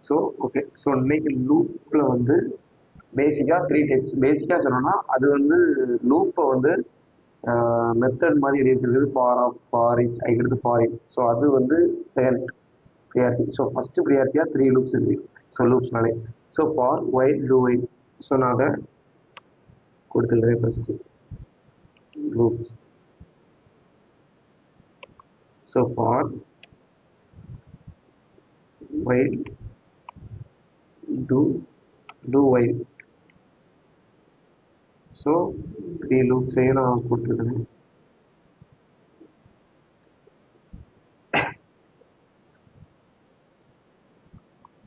So okay, so இன்னைக்கு லூப்பில் வந்து பேசிக்காக 3 டைப்ஸ். பேசிக்காக சொல்லணும்னா அது வந்து லூப்பை வந்து மெத்தட் மாதிரி எழுதி வச்சிருக்குது. ஃபார் ஆஃப், ஃபார் ஈச், அதுக்கடுத்து ஃபார் இட். ஸோ அது வந்து செகண்ட் ப்ரியாரிட்டி. ஸோ ஃபஸ்ட்டு ப்ரியாரிட்டியாக 3 லூப்ஸ் இருக்குது. ஸோ லூப்ஸ்னாலே so for, while, do while. So நான் அதை கொடுத்துருக்கேன் first loops. So for, while, do while. So 3 லூப்ஸையும் நான் கொடுத்துருக்கேன்.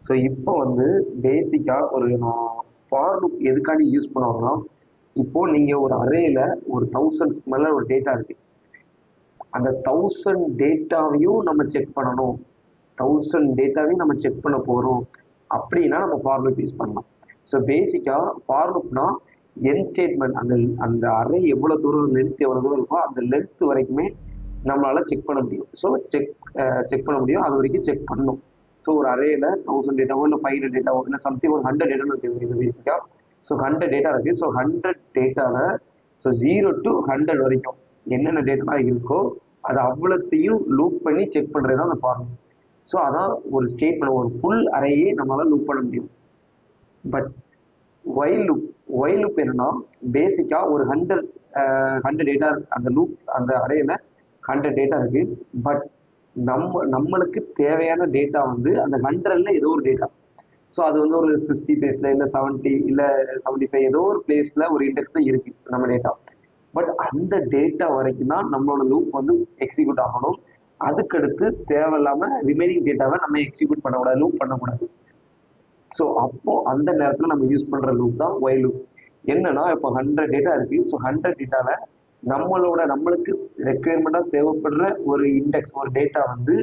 ஸோ இப்போ வந்து பேசிக்காக ஒரு நான் ஃபார் லூப் எதுக்காண்டி யூஸ் பண்ணுவாங்கன்னா, இப்போ நீங்கள் ஒரு அரேல ஒரு 1000 மேலே ஒரு டேட்டா இருக்கு. அந்த 1000 டேட்டாவையும் நம்ம செக் பண்ணணும், 1000 டேட்டாவையும் நம்ம செக் பண்ண போகிறோம் அப்படின்னா நம்ம ஃபார் லூப் யூஸ் பண்ணலாம். ஸோ பேசிக்காக ஃபார் லூப்னா என் ஸ்டேட்மெண்ட், அந்த அந்த அரே எவ்வளோ தூரம் லென்த் எவ்வளோ தூரம் இருக்கோ அந்த லென்த் வரைக்குமே நம்மளால் செக் பண்ண முடியும். ஸோ செக் பண்ண முடியும், அது வரைக்கும் செக் பண்ணணும். ஸோ ஒரு அரேல 1000 டேட்டாவோ இல்லை 500 டேட்டாவோ இல்லை சம்திங் ஒரு 100 டேட்டான்னு வச்சுக்கோங்க பேசிக்காக. ஸோ 100 டேட்டா இருக்குது. ஸோ 100 டேட்டாவில் ஸோ 0 to 100 வரைக்கும் என்னென்ன டேட்டா இருக்கோ அதை அவ்வளோத்தையும் லூப் பண்ணி செக் பண்ணுறது தான் அந்த ஃபார்முலா. ஸோ அதான் ஒரு ஸ்டேட்மெண்ட், ஒரு ஃபுல் அரேயே நம்மளால் லூப் பண்ண முடியும். பட் வைல் லூப் என்னன்னா பேசிக்காக ஒரு 100 டேட்டா அந்த லூப் அந்த அரேல 100 டேட்டா இருக்கு. பட் நம்மளுக்கு தேவையான டேட்டா வந்து அந்த 100ல ஏதோ ஒரு டேட்டா. ஸோ அது வந்து ஒரு 60 பிளேஸ்ல இல்லை 70 இல்லை 75 ஏதோ ஒரு பிளேஸ்ல ஒரு இண்டெக்ஸ்ல இருக்கு நம்ம டேட்டா. பட் அந்த டேட்டா வரைக்கும் தான் நம்மளோட லூப் வந்து எக்ஸிக்யூட் ஆகணும். அதுக்கடுத்து தேவையில்லாம ரிமைனிங் டேட்டாவை நம்ம எக்ஸிக்யூட் பண்ணக்கூடாது, லூப் பண்ணக்கூடாது. ஸோ அப்போ அந்த நேரத்தில் நம்ம யூஸ் பண்ற லூப் தான் வைல் லூப். என்னன்னா இப்போ 100 டேட்டா இருக்கு. ஸோ 100 டேட்டால நம்மளுக்கு ரெக்குயர்மெண்ட்டாக தேவைப்படுற ஒரு இண்டெக்ஸ், ஒரு டேட்டா வந்து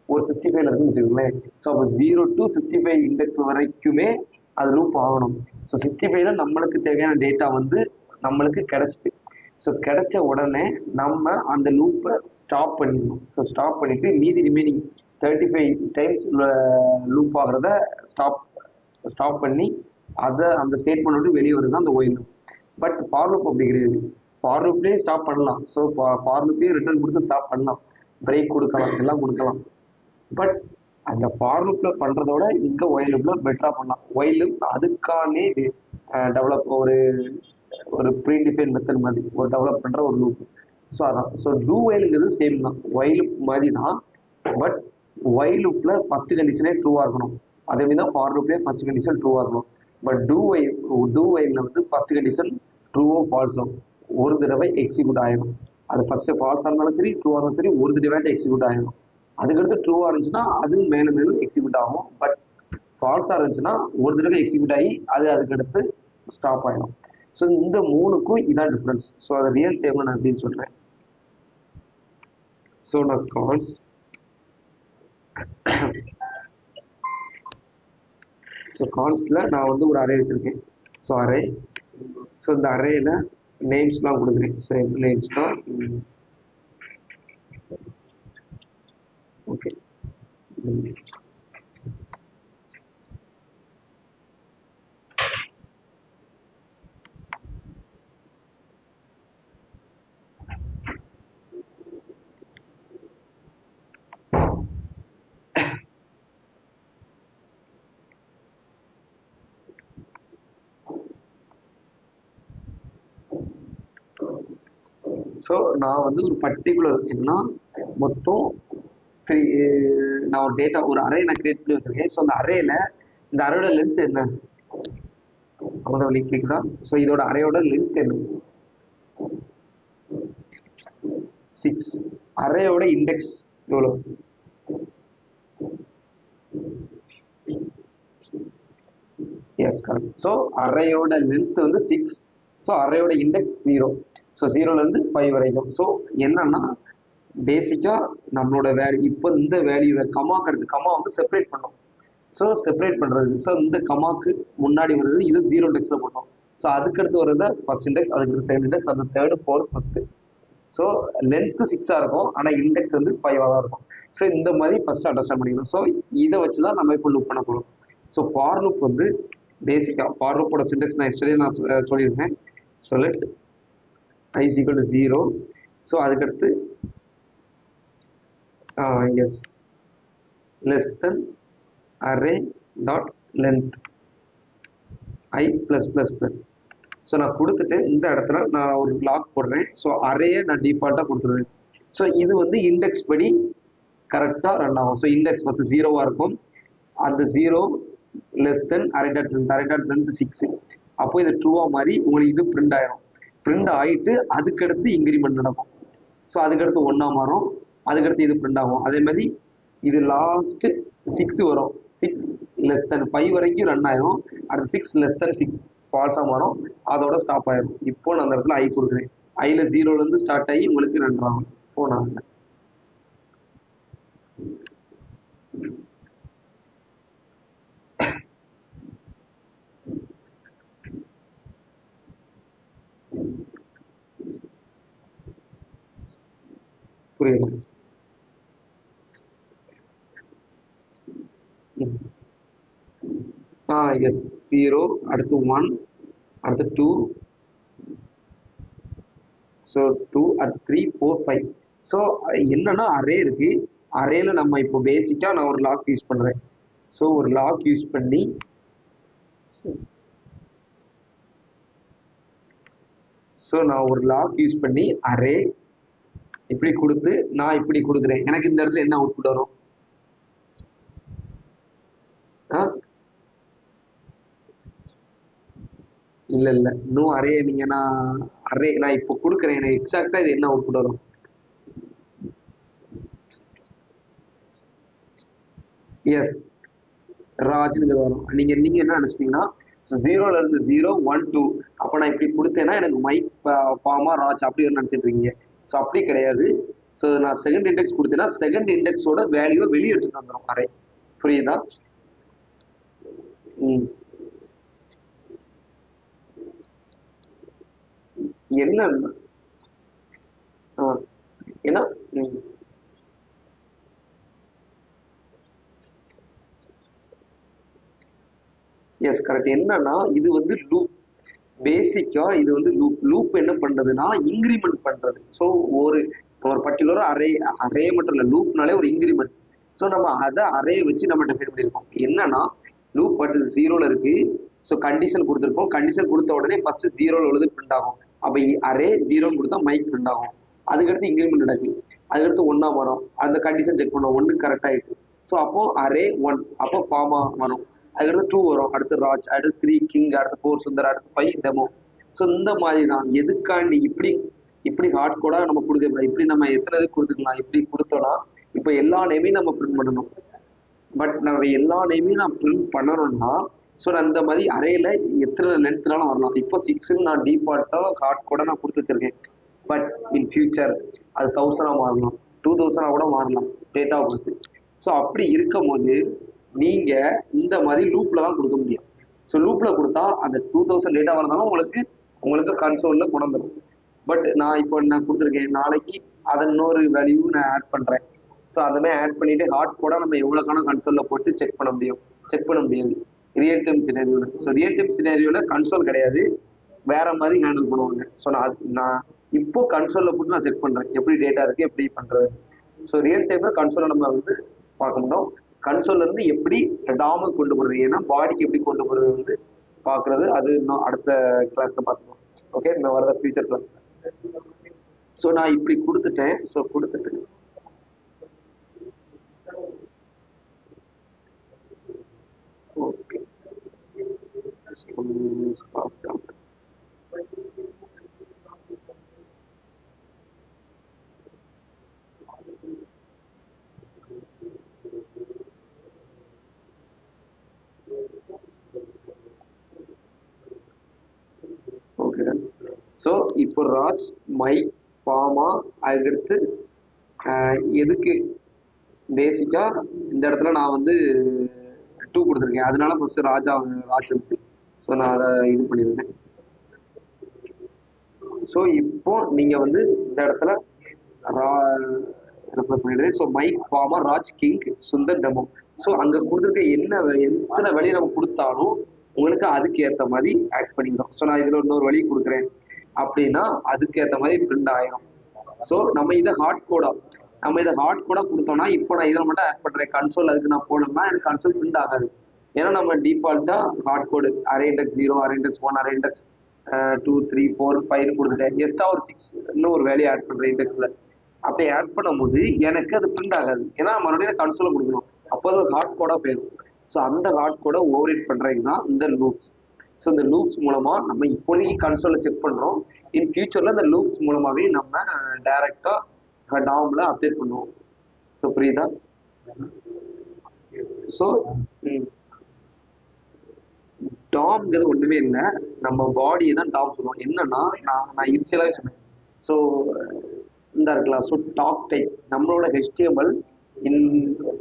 ஒரு 65 இருக்குன்னு வச்சுக்கோங்களேன். ஸோ அப்போ 0 to 65 இண்டெக்ஸ் வரைக்குமே அது லூப் ஆகணும். ஸோ 65ல நம்மளுக்கு தேவையான டேட்டா வந்து நம்மளுக்கு கிடைச்சிட்டு, ஸோ கிடைச்ச உடனே நம்ம அந்த லூப்பை ஸ்டாப் பண்ணிடணும். ஸோ ஸ்டாப் பண்ணிட்டு மீதி ரிமைனிங் 35 டைம்ஸ் லூப் ஆகிறத ஸ்டாப் பண்ணி அதை அந்த ஸ்டேட்மெண்ட் விட்டு வெளியே வருது அந்த while loop. But for loop அப்படி கிடையாது. ஃபார் லூப்லேயே ஸ்டாப் பண்ணலாம். ஸோ ஃபார் லூப்லேயே ரிட்டர்ன் கொடுத்து ஸ்டாப் பண்ணலாம், பிரேக் கொடுக்கலாம், எல்லாம் கொடுக்கலாம். பட் அந்த ஃபார் லூப்ல பண்றதோட இங்க ஒயில் லூப்ல பெட்டரா பண்ணலாம். ஒயில் லூப் அதுக்கானே டெவலப் ஒரு ப்ரீ டிஃபைன் மெத்தட் மாதிரி ஒரு டெவலப் பண்ற ஒரு லூப். ஸோ அதான். ஸோ டூ ஒயிலுங்கிறது சேம் தான், ஒயில் லூப் மாதிரி தான். பட் ஒயில் லூப்ல ஃபர்ஸ்ட் கண்டிஷனே ட்ரூவா இருக்கணும். அதே மாதிரி தான் ஃபார் லூப்லேயே ஃபர்ஸ்ட் கண்டிஷன் ட்ரூவா இருக்கணும். பட் டூ ஒயில்ல வந்து ஃபர்ஸ்ட் கண்டிஷன் ட்ரூவோ ஃபால்ஸோ ஒரு தடவை எக்ஸிக்யூட் ஆயிடும். அது ஃபர்ஸ்ட் ஃபால்ஸாக இருந்தாலும் சரி, ட்ரூவாக இருந்தாலும் சரி, ஒரு தடவை எக்ஸிக்யூட் ஆயிடும். அதுக்கடுத்து ட்ரூவாக இருந்துச்சுன்னா அது மேலும் மேலும் எக்ஸிக்யூட் ஆகும். பட் ஃபால்ஸாக இருந்துச்சுன்னா ஒரு தடவை எக்ஸிக்யூட் ஆகி அது அதுக்கடுத்து ஸ்டாப் ஆகிடும். ஸோ இந்த மூணுக்கும் இதான் டிஃப்ரென்ஸ். ஸோ அதை ரியல் டைமில் நான் அப்படின்னு சொல்கிறேன். ஸோ நான் கான்ஸ்ட்ல நான் வந்து ஒரு அரே வச்சிருக்கேன். ஸோ அரே, ஸோ இந்த அரேல நேம்ஸ்லாம் கொடுக்குறேன். ஸோ நேம்ஸ் தான் ஓகே. ஸோ நான் வந்து ஒரு பர்டிகுலர் என்னன்னா மொத்தம் நான் ஒரு டேட்டா ஒரு அரே நான் கிரியேட் பண்ணி வச்சிருக்கேன். ஸோ அந்த அரேல இந்த அரேயோட லென்த் என்ன அவங்க வழி கேட்குதா? ஸோ இதோட அரேயோட லென்த் என்ன? 6. அரேயோட இண்டெக்ஸ் எவ்வளோ? Yes, correct. ஸோ அரேயோட லென்த் வந்து 6. ஸோ அரேயோட இண்டெக்ஸ் 0. ஸோ 0லேருந்து 5 வரைக்கும். ஸோ என்னன்னா பேசிக்காக நம்மளோட வேல்யூ இப்போ இந்த வேல்யூவை கமாக்கு அடுத்து கமா வந்து செப்பரேட் பண்ணோம். ஸோ செப்பரேட் பண்ணுறது, ஸோ இந்த கமாக்கு முன்னாடி வருது இது 0 இண்டெக்ஸில் போட்டோம். ஸோ அதுக்கடுத்து வருது ஃபர்ஸ்ட் இண்டெக்ஸ், அதுக்கடுத்து செகண்ட் இண்டெக்ஸ், அது third, fourth, fifth. So length 6ஆக இருக்கும், ஆனால் இண்டெக்ஸ் வந்து 5ஆக தான் இருக்கும். ஸோ இந்த மாதிரி ஃபர்ஸ்ட் அண்டர்ஸ்டாண்ட் பண்ணிக்கணும். ஸோ இதை வச்சு தான் நம்ம இப்போ லூப் பண்ண போகிறோம். ஸோ ஃபார் லூப் வந்து பேசிக்காக ஃபார் லூப்போட சின்டெக்ஸ் நான் எஸ்டர்டே நான் சொல்லியிருந்தேன். So let I is equal to 0. So அதுக்கடுத்து is less than array dot length I plus plus plus. So நான் கொடுத்துட்டு இந்த இடத்துல நான் ஒரு லாக் போடுறேன். ஸோ அரேயை நான் டிஃபால்ட்டாக கொடுத்துருவேன். ஸோ இது வந்து இண்டெக்ஸ் படி கரெக்டாக ரன் ஆகும். ஸோ இண்டெக்ஸ் ஃபஸ்ட்டு 0வாக இருக்கும். அந்த 0 less than array dot length 6. அப்போ இது ட்ரூவாக மாதிரி உங்களுக்கு இது பிரிண்ட் ஆயிரும். பிரிண்ட் ஆகிட்டு அதுக்கடுத்து இன்க்ரிமெண்ட் நடக்கும். ஸோ அதுக்கடுத்து 1ஆக மாறும். அதுக்கடுத்து இது பிரிண்ட் ஆகும். அதே மாதிரி இது லாஸ்ட்டு 6 வரும். 6 லெஸ் தென் 5 வரைக்கும் ரன் ஆயிரும். அடுத்து 6 லெஸ் தென் 6 ஃபால்ஸாக மாறும். அதோட ஸ்டாப் ஆயிரும். இப்போ நான் அந்த இடத்துல ஐ கொடுக்குறேன். ஐயில் 0லேருந்து ஸ்டார்ட் ஆகி உங்களுக்கு ரன் ஆகும். இப்போ நான் புரியுது. எஸ் 0 அடுத்து 1 அடுத்து 2. ஸோ 2 அடுத்து 3 4 5. ஸோ என்னன்னா அரே இருக்கு. அரேல நம்ம இப்போ பேசிக்கா நான் ஒரு லாக் யூஸ் பண்றேன். ஸோ ஒரு லாக் யூஸ் பண்ணி நான் ஒரு லாக் யூஸ் பண்ணி அரே இப்படி கொடுத்து நான் இப்படி கொடுக்குறேன். எனக்கு இந்த இடத்துல என்ன அவுட்புட் வரும்? இல்ல இல்ல இன்னும் அரே நீங்க நான் இப்போ கொடுக்குறேன். எனக்கு எக்ஸாக்டா இது என்ன அவுட்புட் வரும்? எஸ் ராஜ்ங்கிறது வரும். நீங்க என்ன நினைச்சீங்கன்னா 0ல இருந்து 0 1 2 அப்போ நான் இப்படி கொடுத்தேன்னா எனக்கு மைக் பாமா ராஜ் அப்படி ஒரு நினைச்சிட்டு இருக்கீங்க. ஸோ அப்படி கிடையாது. ஸோ நான் செகண்ட் இண்டெக்ஸ் கொடுத்தேன்னா செகண்ட் இண்டெக்ஸோட வேல்யூவை வெளியே எடுத்துட்டு வந்துடும் அரே. புரியுதா? என்ன ஏன்னா எஸ் கரெக்ட். என்னன்னா இது வந்து லூப். பேசிக்கா இது வந்து லூப் என்ன பண்றதுன்னா இன்க்ரிமெண்ட் பண்றது. ஸோ ஒரு பர்டிகுலரா அரே மட்டும் இல்லை, லூப்னாலே ஒரு இன்க்ரிமெண்ட். ஸோ நம்ம அதை அரே வச்சு நம்ம டிஃபைன் பண்ணியிருக்கோம். என்னன்னா லூப் பட் 0ல இருக்கு. ஸோ கண்டிஷன் கொடுத்துருக்கோம். கண்டிஷன் கொடுத்த உடனே ஃபர்ஸ்ட் 0ல உள்ளது பிரிண்ட் ஆகும். அப்போ அரே 0ன்னு கொடுத்தா மைக் பிரிண்ட் ஆகும். அதுக்கடுத்து இன்க்ரிமெண்ட் நடக்கு. அதுக்கடுத்து 1ஆ வரும். அந்த கண்டிஷன் செக் பண்ணுவோம். 1 கரெக்ட் ஆயிட்டு. ஸோ அப்போ அரே 1 அப்போ ஃபார்மா வரும். அதுக்கடுத்து 2 வரும். அடுத்து ராஜ், அடுத்து 3 கிங், அடுத்து 4 சுந்தர், அடுத்து 5 டெமோ. ஸோ இந்த மாதிரி தான். எதுக்காண்டி இப்படி ஹார்ட் கோடா நம்ம கொடுக்க இப்படி நம்ம எத்தனை இது கொடுத்துக்கலாம். இப்படி கொடுத்தோம்னா இப்போ எல்லா நேமையும் நம்ம பிரிண்ட் பண்ணணும். பட் நம்ம எல்லா நேமையும் நான் பிரிண்ட் பண்ணணும்னா ஸோ நான் இந்த மாதிரி அரேல எத்தனை லென்த்னாலும் வரலாம். இப்போ 6ன்னு நான் டிஃபால்ட்டாக ஹார்ட் கோடா நான் கொடுத்து வச்சிருக்கேன். பட் இன் ஃபியூச்சர் அது 1000ஆ மாறலாம், 2000ஆ கூட மாறலாம் டேட்டாவை பொறுத்து. ஸோ அப்படி இருக்கும் போது நீங்க இந்த மாதிரி லூப்ல தான் கொடுக்க முடியும். ஸோ லூப்ல கொடுத்தா அந்த 2000 டேட்டா வரதாலும் உங்களுக்கு கன்சோல்ல கொண்டு வந்துடும். பட் நான் இப்போ நான் கொடுத்துருக்கேன். நாளைக்கு அதை இன்னொரு வேல்யூ நான் ஆட் பண்றேன். ஸோ அந்த மாதிரி ஆட் பண்ணிட்டு ஹார்ட் கோடா நம்ம எவ்வளோக்கான கன்சோல்ல போட்டு செக் பண்ண முடியாது ரியல் டைம் சினாரியோல. ஸோ ரியல் டைம் சினாரியோல கன்சோல் கிடையாது, வேற மாதிரி ஹேண்டில் பண்ணுவாங்க. ஸோ நான் இப்போ கன்சோல்ல போட்டு நான் செக் பண்றேன் எப்படி டேட்டா இருக்கு எப்படி பண்றது. ஸோ ரியல் டைம்ல கன்சோலை நம்ம வந்து பார்க்க முடியும். கன்சோல்ல இருந்து எப்படி டாமுக்கு கொண்டு போறது, ஏன்னா பாடிக்கு எப்படி கொண்டு போறது வந்து பாக்குறது. அது இன்னும் அடுத்த கிளாஸ்ல பார்த்துக்கலாம். ஓகே, நான் வரத ஃபியூச்சர் கிளாஸ். ஸோ நான் இப்படி கொடுத்துட்டேன். ஸோ கொடுத்துட்டு ஓகே ஓகே. ஸோ இப்போ ராஜ் மை பாமா அதுக்கடுத்து எதுக்கு பேசிக்கா இந்த இடத்துல நான் வந்து 2 கொடுத்துருக்கேன். அதனால ஃபர்ஸ்ட் ராஜ் இருக்கு. ஸோ நான் அதை இது பண்ணியிருந்தேன். ஸோ இப்போ நீங்க வந்து இந்த இடத்துல ரெஃப்ரெஷ் பண்ணிடுது. ஸோ மைக் ஃபார்மர் ராஜ் கிங் சுந்தர் டெமோ. ஸோ அங்கே கொடுத்துருக்க எத்தனை வழி நம்ம கொடுத்தாலும் உங்களுக்கு அதுக்கு ஏற்ற மாதிரி ஆட் பண்ணிக்கிறோம். ஸோ நான் இதில் இன்னொரு வழி கொடுக்குறேன் அப்படின்னா அதுக்கு ஏற்ற மாதிரி பிரிண்ட் ஆயிரும். ஸோ நம்ம இதை ஹார்ட் கோடா கொடுத்தோம்னா இப்போ நான் இதில் மட்டும் ஆட் பண்ணுறேன் கன்சோல், அதுக்கு நான் போனோம்னா எனக்கு கன்சோல் பிரிண்ட் ஆகாது. ஏன்னா நம்ம டிஃபால்ட்டா hard code array index 0, array index 1, array index 2, 3, 4, 5 கொடுத்துட்டேன். எக்ஸ்ட்ரா ஒரு 6 இன்னும் ஒரு வேலையை ஆட் பண்றேன் இண்டெக்ஸ்ல. அப்படி ஆட் பண்ணும்போது எனக்கு அது பிரிண்ட் ஆகாது. ஏன்னா மறுபடியும் கன்சோல கொடுக்கணும். அப்போ அது ஒரு ஹார்ட் கோடா போயிடும். ஸோ அந்த ஹார்ட் கோடை ஓவர் ரைட் பண்றதுக்கு தான் இந்த லூப்ஸ். ஸோ இந்த லூப்ஸ் மூலமா நம்ம இப்போதைக்கு கன்சோல செக் பண்றோம். இன் ஃபியூச்சர்ல இந்த லூப்ஸ் மூலமாவே நம்ம டைரக்டா டாம்ல அப்டேட் பண்ணுவோம். ஸோ புரியுதா? ஸோ டாம்ங்கிறது ஒண்ணுமே இல்லை, நம்ம பாடியை தான் டாம் சொல்லுவோம். என்னன்னா நான் இனிஷியலாவே சொன்னேன். ஸோ இந்த இருக்கலாம். ஸோ டாக் டைப் நம்மளோட HTML இன்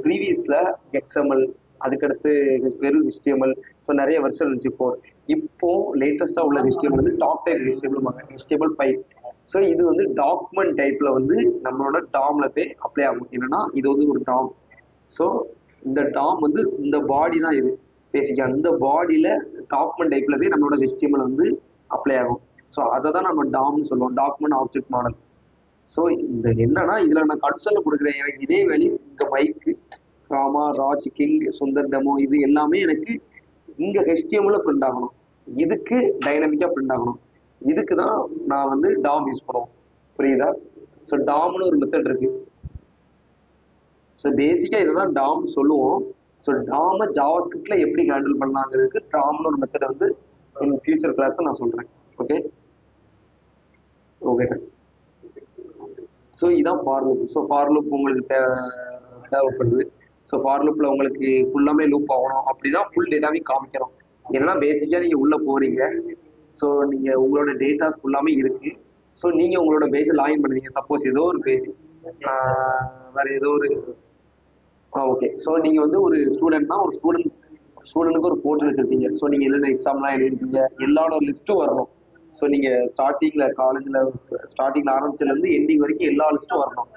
ப்ரீவியஸ்ல XML, அதுக்கடுத்து வெறும் HTML. ஸோ நிறைய வெர்ஷன் இருந்துச்சு. இப்போ லேட்டஸ்டா உள்ள HTML வந்து டாக் டைப் HTML5. ஸோ இது வந்து டாக்குமெண்ட் டைப்ல வந்து நம்மளோட டாம்ல போய் அப்ளை ஆகும். என்னன்னா இது வந்து ஒரு டாம். ஸோ இந்த டாம் வந்து இந்த பாடி தான் இது பேசிக்கா. இந்த பாடியில டாக்குமெண்ட் டைப்ல போய் நம்மளோட HTML வந்து அப்ளை ஆகும். ஸோ அதை தான் நம்ம டாம்னு சொல்லுவோம், டாக்குமெண்ட் ஆப்ஜெக்ட் மாடல். ஸோ இந்த என்னன்னா இதுல நான் கன்சோல்ல கொடுக்குறேன். எனக்கு இதே வேல்யூ இந்த மைக்கு ராமா ராஜ் கிங் சுந்தர் டெமோ இது எல்லாமே எனக்கு இங்க HTML பிரிண்ட் ஆகணும். இதுக்கு டைனமிக்கா பிரிண்ட் ஆகணும். இதுக்கு தான் நான் வந்து டாம் யூஸ் பண்ணுவோம். புரியுதா? ஸோ டாம்னு ஒரு மெத்தட் இருக்கு. ஸோ பேசிக்கா இதுதான் டாம் சொல்லுவோம். ஸோ டாம ஜாவாஸ்கிரிப்ட்ல எப்படி ஹேண்டில் பண்ணலாங்கிறதுக்கு டாம்னு ஒரு மெத்தட் வந்து இன் ஃபியூச்சர் கிளாஸ் நான் சொல்றேன். Okay okay. ஸோ இதான் for loop. So for loop உங்களுக்கு தேவைப்படுது. ஸோ ஃபார் லூப்ல உங்களுக்கு ஃபுல்லாமே லூப் ஆகணும் அப்படின்னா ஃபுல் டேட்டாவே காமிக்கிறோம். ஏன்னா பேசிக்கா நீங்க உள்ள போறீங்க. ஸோ நீங்க உங்களோட டேட்டாஸ் ஃபுல்லாமே இருக்கு. ஸோ நீங்க உங்களோட பேஜ் லாகின் பண்ணுவீங்க. சப்போஸ் ஏதோ ஒரு பேஜ் வேற ஏதோ ஒரு ஓகே. ஸோ நீங்க வந்து ஒரு ஸ்டூடெண்ட்னா ஒரு ஸ்டூடெண்ட்டுக்கு ஒரு போர்ட்டல் வச்சிருக்கீங்க. ஸோ நீங்க என்னென்ன எக்ஸாம்லாம் எழுதிருக்கீங்க எல்லாரோட லிஸ்ட்டும் வரணும். ஸோ நீங்க காலேஜ்ல ஸ்டார்டிங்ல ஆரம்பிச்சதுல இருந்து எண்டிங் வரைக்கும் எல்லா லிஸ்ட்டும் வரணும்.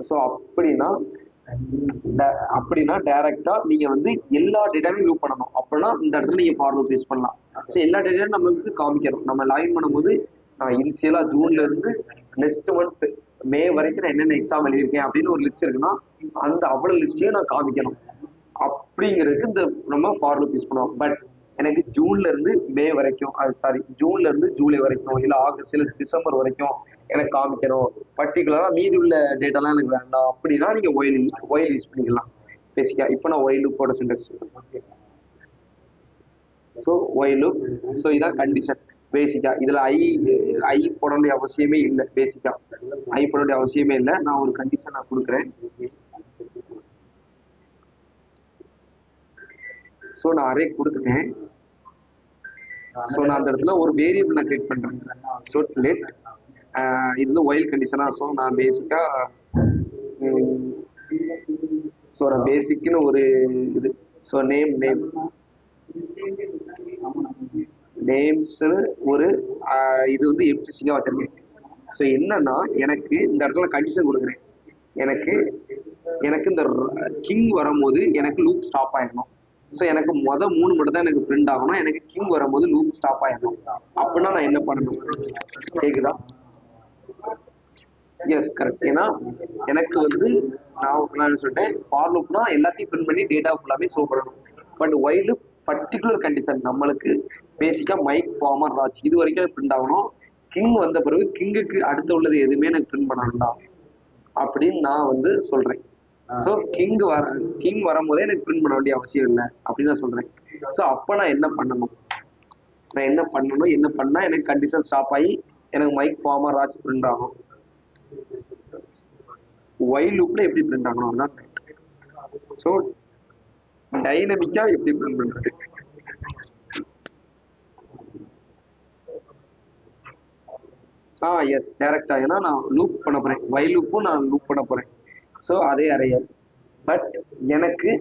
ஸோ அப்படின்னா டைரக்டா நீங்க வந்து எல்லா டேட்டாவையும் லூப் பண்ணணும். அப்படின்னா இந்த இடத்துல நீங்க ஃபார் லூப் யூஸ் பண்ணலாம். ஸோ எல்லா டேட்டாவும் நம்மளுக்கு காமிக்கிறோம். நம்ம லாகின் பண்ணும்போது நான் இனிஷியலா ஜூன்ல இருந்து நெக்ஸ்ட் மந்த் மே வரைக்கும் நான் என்னென்ன எக்ஸாம் எழுதியிருக்கேன் அப்படின்னு ஒரு லிஸ்ட் இருக்குன்னா அந்த அவ்வளவு லிஸ்டையும் நான் காமிக்கணும். அப்படிங்கிறதுக்கு இந்த நம்ம ஃபார் லூப் யூஸ் பண்ணுவோம். பட் எனக்கு ஜூன்ல இருந்து மே வரைக்கும் ஜூன்ல இருந்து ஜூலை வரைக்கும் இல்ல ஆகஸ்ட் இல்ல டிசம்பர் வரைக்கும் எனக்கு காமிக்கணும். பர்டிகுலரா மீதி உள்ள டேட்டாலாம் எனக்கு வேண்டாம் அப்படின்னா நீங்க ஒயில் யூஸ் பண்ணிக்கலாம். பேசிக்கா இப்போ நான் ஒயில் லூப்போட syntax. So while loop. So இதான் கண்டிஷன் பேசிக்கா. இதுல ஐ போட வேண்டிய அவசியமே இல்லை. பேசிக்கா ஐ போட வேண்டிய அவசியமே இல்லை. நான் ஒரு கண்டிஷன் நான் கொடுக்குறேன். ஸோ நான் அரே கொடுத்துட்டேன். ஸோ நான் அந்த இடத்துல ஒரு வேரியபிள் நான் கிரியேட் பண்றேன். ஸோ லெட் இது வந்து ஒயில் கண்டிஷனா. ஸோ நான் பேசிக்கா ஸோ நான் பேசிக்னு ஒரு இது ஸோ நேம்ஸ் ஒரு இது வந்து எப்டிசிங்கா வச்சிருக்கேன். ஸோ என்னன்னா எனக்கு இந்த இடத்துல கண்டிஷன் கொடுக்குறேன். எனக்கு இந்த கிங் வரும்போது எனக்கு லூப் ஸ்டாப் ஆயிடணும். ஸோ எனக்கு 3 மட்டும் தான் எனக்கு பிரிண்ட் ஆகணும். எனக்கு கிங் வரும்போது லூப் ஸ்டாப் ஆயிடணும். அப்படின்னா நான் என்ன பண்ணணும்? கேக்குதா? Yes correct. ஏன்னா எனக்கு வந்து நான் சொல்லிட்டேன் ஃபார் லூப்னா எல்லாத்தையும் பிரிண்ட் பண்ணி டேட்டா ஃபுல்லாமே ஷோ பண்ணணும். But while loop particular condition நம்மளுக்கு பேசிக்கா மைக் ஃபார்மர் ராஜ் இது வரைக்கும் பிரிண்ட் ஆகணும். கிங் வந்த பிறகு கிங்குக்கு அடுத்து உள்ளது எதுவுமே எனக்கு பிரிண்ட் பண்ண வேண்டாம் அப்படின்னு நான் வந்து சொல்றேன். ஸோ கிங் வரும்போதே எனக்கு பிரிண்ட் பண்ண வேண்டிய அவசியம் இல்லை அப்படின்னு நான் சொல்றேன். ஸோ அப்ப நான் என்ன பண்ணணும்? என்ன பண்ணா எனக்கு கண்டிஷன் ஸ்டாப் ஆகி எனக்கு மைக் ஃபார்மர் ராஜ் பிரிண்ட் ஆகும். ஒயில் லூப்ல எப்படி பிரிண்ட் ஆகணும்? ஸோ டைனமிக்கா எப்படி பிரிண்ட் பண்றது? எஸ் டைரக்டா. ஏன்னா நான் லூப் பண்ண போறேன். ஒயில் லூப்பும் நான் லூப் பண்ண போறேன். ஸோ அதே அறைய பட் எனக்கு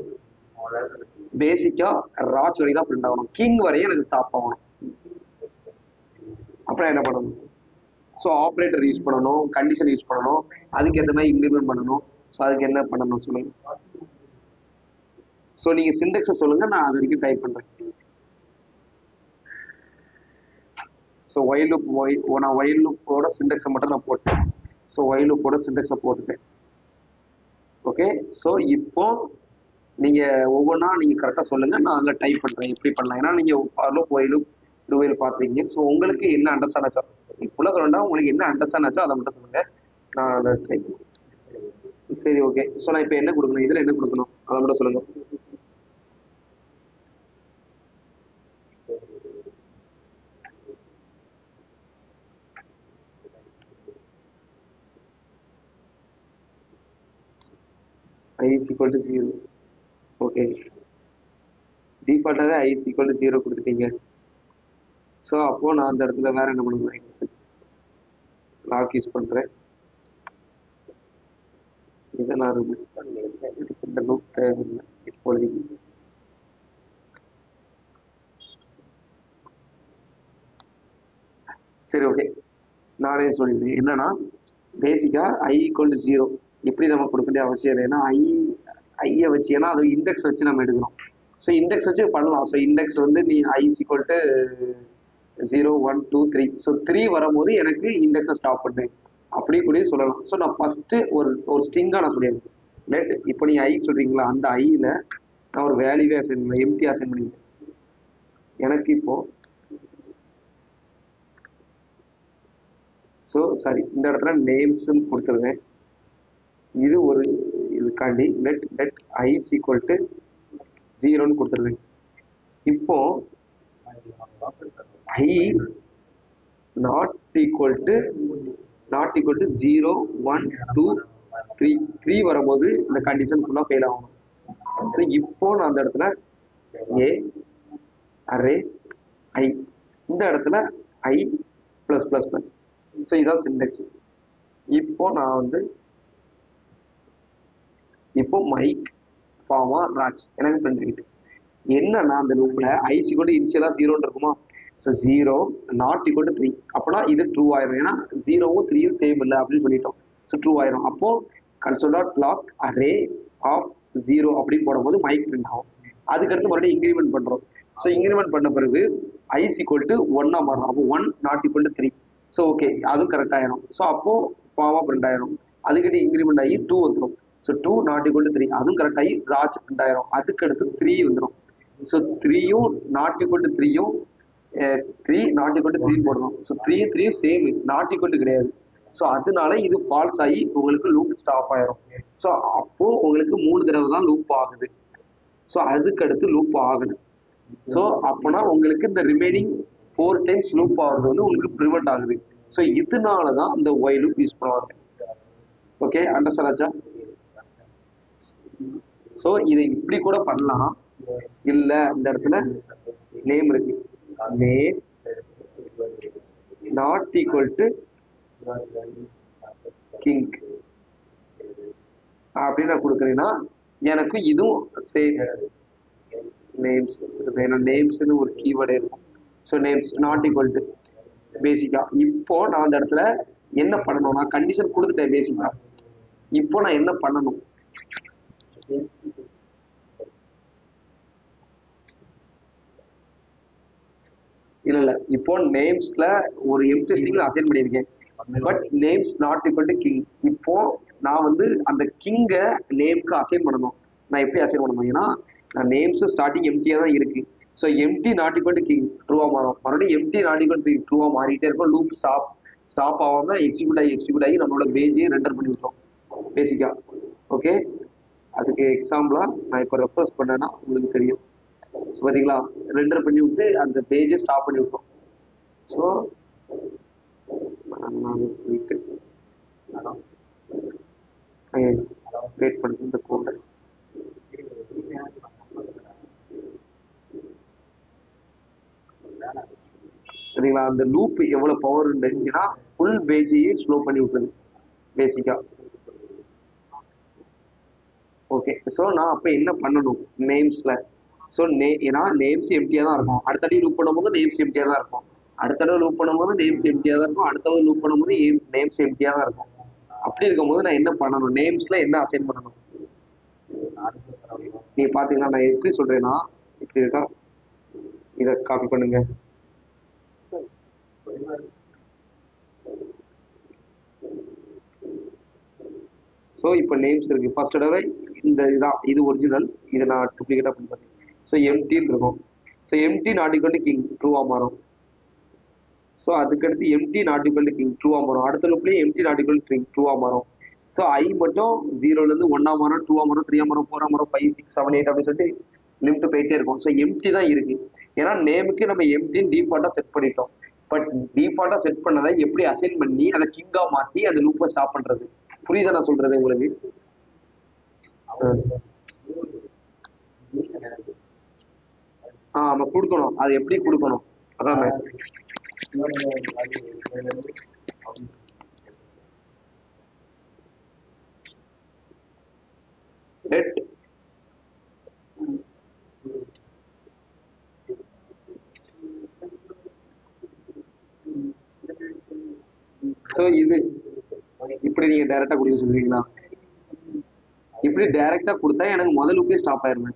பேசிக்கா ராஜ் வரை தான் பிரிண்ட் ஆகணும். கிங் வரையும் எனக்கு ஸ்டாப் ஆகணும். அப்புறம் என்ன பண்ணணும்? ஸோ ஆப்ரேட்டர் யூஸ் பண்ணணும், கண்டிஷன் யூஸ் பண்ணணும், அதுக்கு ஏற்ற மாதிரி இம்ப்ளிமெண்ட் பண்ணணும். ஸோ அதுக்கு என்ன பண்ணணும் சொல்லுங்க. ஸோ நீங்கள் சிண்டெக்ஸை சொல்லுங்க, நான் அது வரைக்கும் டைப் பண்ணுறேன். ஸோ ஒயில் லூப் நான் ஒயில் லூப்போட சிண்டெக்ஸை மட்டும் நான் போட்டேன். ஸோ ஒயில் லூப்போட சிண்டெக்ஸை போட்டுட்டேன். ஓகே, ஸோ இப்போ நீங்கள் ஒவ்வொன்றா நீங்கள் கரெக்டாக சொல்லுங்கள், நான் அதில் டைப் பண்ணுறேன் எப்படி பண்ணலாம். ஏன்னா நீங்கள் ஃபார் லூப் ஒயில் லூப் டூவைல் பார்த்துருக்கீங்க. ஸோ உங்களுக்கு என்ன அண்டர்ஸ்டாண்ட் ஆச்சோ இப்போலாம் சொல்லணும்னா உங்களுக்கு என்ன அண்டர்ஸ்டாண்ட் ஆச்சோ அதை மட்டும் சொல்லுங்கள், நான் அதை டைப். சரி ஓகே. ஸோ நான் இப்போ என்ன கொடுக்கணும், இதில் என்ன கொடுக்கணும் அதை மட்டும் சொல்லுங்கள். I is equal to 0. Okay, டிஃபால்ட்டாகவே I is equal to 0 கொடுத்துட்டீங்க. ஸோ அப்போது நான் அந்த இடத்துல வேறு என்ன பண்ணுவேன், லாக் யூஸ் பண்ணுறேன். இதை நான் ரிமூவ் பண்ணி இந்த லூப் தேவையில்லை இப்பொழுதைக்கு. சரி ஓகே, நானே சொல்லியிருந்தேன் என்னன்னா பேசிக்காக I ஈக்குவல் டு 0 இப்படி நம்ம கொடுக்க வேண்டிய அவசியம் இல்லை. ஏன்னா ஐயை வச்சு, ஏன்னா அது இண்டெக்ஸ் வச்சு நம்ம எடுக்கணும். ஸோ இண்டெக்ஸ் வச்சு பண்ணலாம். ஸோ இண்டெக்ஸ் வந்து நீ I is equal to 0 1 2 3. So 3 வரும்போது எனக்கு இண்டெக்ஸை ஸ்டாப் பண்ணு அப்படி கூட சொல்லலாம். ஸோ நான் ஃபஸ்ட்டு ஒரு ஸ்ட்ரிங்காக நான் சொல்லியிருக்கேன். லெட் இப்போ நீங்கள் ஐ சொல்கிறீங்களா, அந்த ஐயில் நான் ஒரு வேல்யூவே அசைன் பண்ணேன், எம்டி அசைன் பண்ணியிருக்கேன். எனக்கு இப்போ ஸோ சாரி, இந்த இடத்துல நேம்ஸ்ன்னு கொடுத்துருவேன். இது ஒரு இதுக்காண்டி let I is equal to 0ன்னு கொடுத்துருவேன். இப்போ ஐ நாட் ஈக்குவல் டு 0 1 2 3 வரும்போது இந்த கண்டிஷன் ஃபுல்லாக ஃபெயில் ஆகும். ஸோ இப்போ நான் அந்த இடத்துல ஏ அரே ஐ, இந்த இடத்துல ஐ ப்ளஸ் ப்ளஸ் ப்ளஸ். ஸோ இதான் சிண்டெக்ஸ். இப்போ நான் வந்து இப்போ மைக் ஃபார்மா ராஜ் எனக்கு ஃப்ரெண்ட் இருக்கு. என்னன்னா அந்த லூப்ல ஐ ஈக்குவல் டு இனிஷியலாக 0ன்னு இருக்குமா. ஸோ 0 நாட் ஈக்குவல் டு 3 அப்போனா இது ட்ரூ ஆயிரும். ஏன்னா 0வும் 3யும் சேம் இல்லை அப்படின்னு சொல்லிட்டோம். ஸோ ட்ரூ ஆயிரும். அப்போ console dot log array of 0 அப்படின்னு போடும்போது மைக் பிரிண்ட் ஆகும். அதுக்கடுத்து மறுபடியும் இன்க்ரிமெண்ட் பண்ணுறோம். ஸோ இன்க்ரிமெண்ட் பண்ண பிறகு ஐ ஈக்குவல் டு 1 மாறும். அப்போ 1 not equal to 3. So okay, அதுவும் கரெக்ட் ஆயிரும். ஸோ அப்போ ஃபார்மா பிரிண்ட் ஆயிரும். அதுக்கிட்ட இன்க்ரிமெண்ட் ஆகி 2 வந்துடும். ஸோ 2 நாட் ஈக்குவல் டு 3 அதுவும் கரெக்ட் ஆகி ராஜ் பிரிண்ட் ஆயிரும். அதுக்கடுத்து 3 வந்துடும். ஸோ 3யும் நாட் ஈக்குவல் டு 3யும் 3 நாட் ஈக்குவல் டு 3 போடணும். So 3 same, not equal to கிடையாது. ஸோ அதனால இது ஃபால்ஸ் ஆகி உங்களுக்கு லூப் ஸ்டாப் ஆயிரும். ஸோ அப்போ உங்களுக்கு 3 தடவை தான் லூப் ஆகுது. ஸோ அதுக்கடுத்து லூப் ஆகுது. ஸோ அப்போனா உங்களுக்கு இந்த ரிமைனிங் 4 டைம்ஸ் லூப் ஆகுறது வந்து உங்களுக்கு ப்ரிவெண்ட் ஆகுது. ஸோ இதனால தான் இந்த ஒய் லூப் யூஸ் பண்ணுவாங்க. ஓகே, அண்டர்ஸ்டாண்ட் ஆச்சா? ஸோ இதை இப்படி கூட பண்ணலாம். இல்லை இந்த இடத்துல நேம் இருக்கு, name not equal to king அப்படின்னு நான் கொடுக்குறேன்னா எனக்கு இதுவும் சேம் நேம்ஸ் வேணும். நேம்ஸ்னு ஒரு கீவேர்டே இருக்கும். So names not equal to பேசிக்கா. இப்போ நான் அந்த இடத்துல என்ன பண்ணணும், நான் கண்டிஷன் கொடுத்துட்டேன் பேசிக்கா. இப்போ நான் என்ன பண்ணணும், இல்ல இப்போ நேம்ஸ்ல ஒரு எம்டி ஸ்ட்ரிங் அசைன் பண்ணியிருக்கேன். But names not equal to king. இப்போ நான் வந்து அந்த கிங்க நேம்க்கு அசைன் பண்ணணும். நான் எப்படி அசைன் பண்ணணும், ஏன்னா நான் நேம்ஸ் ஸ்டார்டிங் எம்டியா தான் இருக்கு. So empty not equal to king ட்ரூவா மாறும். மறுபடியும் எம்டி நாட் ஈக்குவல் டு ட்ரூவா மாறிட்டே இருக்கும். லூப் ஸ்டாப் ஆகாம எக்ஸிக்யூட் ஆகி நம்மளோட பேஜையே ரெண்டர் பண்ணி விட்டோம் பேசிக்கா. ஓகே, அதுக்கு எக்ஸாம்பிளா நான் இப்போ ரெஃபரன்ஸ் பண்ணேன்னா உங்களுக்கு தெரியும். ஸோ பார்த்தீங்களா, ரெண்டர் பண்ணி விட்டு அந்த பேஜை ஸ்டாப் பண்ணி விட்டோம். ஸோ போயிட்டு வெயிட் பண்ணி இந்த கோடை சரிங்களா. அந்த லூப் எவ்வளவு பவர் உண்டுன்னா ஃபுல் பேஜையே ஸ்லோ பண்ணி விட்டுது பேசிக்கா. ஓகே, ஸோ நான் அப்போ என்ன பண்ணணும் நேம்ஸ்ல. ஸோ ஏன்னா நேம்ஸ் எம்டியாக தான் இருக்கும். அடுத்தடி லூப் பண்ணும்போது நேம்ஸ் எம்டியாக தான் இருக்கும். அடுத்த தடவை லூப் பண்ணும்போது நேம்ஸ் எம்டியா தான் இருக்கும், அடுத்த தடவை லூப் பண்ணும்போது நேம்ஸ் எம்டியா தான் இருக்கும். அப்படி இருக்கும்போது நான் என்ன பண்ணணும், நேம்ஸ்ல என்ன அசைன் பண்ணணும் நீங்க பாத்தீங்கன்னா நான் எப்படி சொல்றேன்னா இப்படி இருக்கா, இதை காப்பி பண்ணுங்க. ஸோ இப்போ நேம்ஸ் இருக்கு, ஃபர்ஸ்ட் தடவை இந்த இதான் இது ஒரிஜினல், இதை நான் டூப்ளிகேட்டாக பண்ணுறேன். ஸோ எம்டின்னு இருக்கும். So empty not equal to king ட்ரூவாக மாறும். ஸோ அதுக்கடுத்து empty not equal to king ட்ரூவாக மாறும். அடுத்த லூப்லேயும் empty not equal to king ட்ரூவாக மாறும். ஸோ ஐ மட்டும் 0லேருந்து 1 மாறும், 2 மாறும், 3 மாறும், 4 மாறும், 5 6 7 8 அப்படின்னு சொல்லிட்டு லிமிட் போயிட்டே இருக்கும். ஸோ எம்டி தான் இருக்கு, ஏன்னா நேமுக்கு நம்ம எம்டின்னு டிஃபால்ட்டாக செட் பண்ணிட்டோம். பட் டிஃபால்ட்டாக செட் பண்ணதை எப்படி அசைன் பண்ணி அதை கிங்காக மாற்றி அந்த லூப்பை ஸ்டாப் பண்ணுறது, புரியுதா நான் சொல்றது உங்களுக்கு? நம்ம கொடுக்கணும், அது எப்படி கொடுக்கணும் அதான் let ஸோ இது இப்படி நீங்க டைரக்டா கொடுக்க சொல்லுவீங்களா? இப்படி டைரக்டா கொடுத்தா எனக்கு முதல் லூப்பே ஸ்டாப் ஆயிருமே,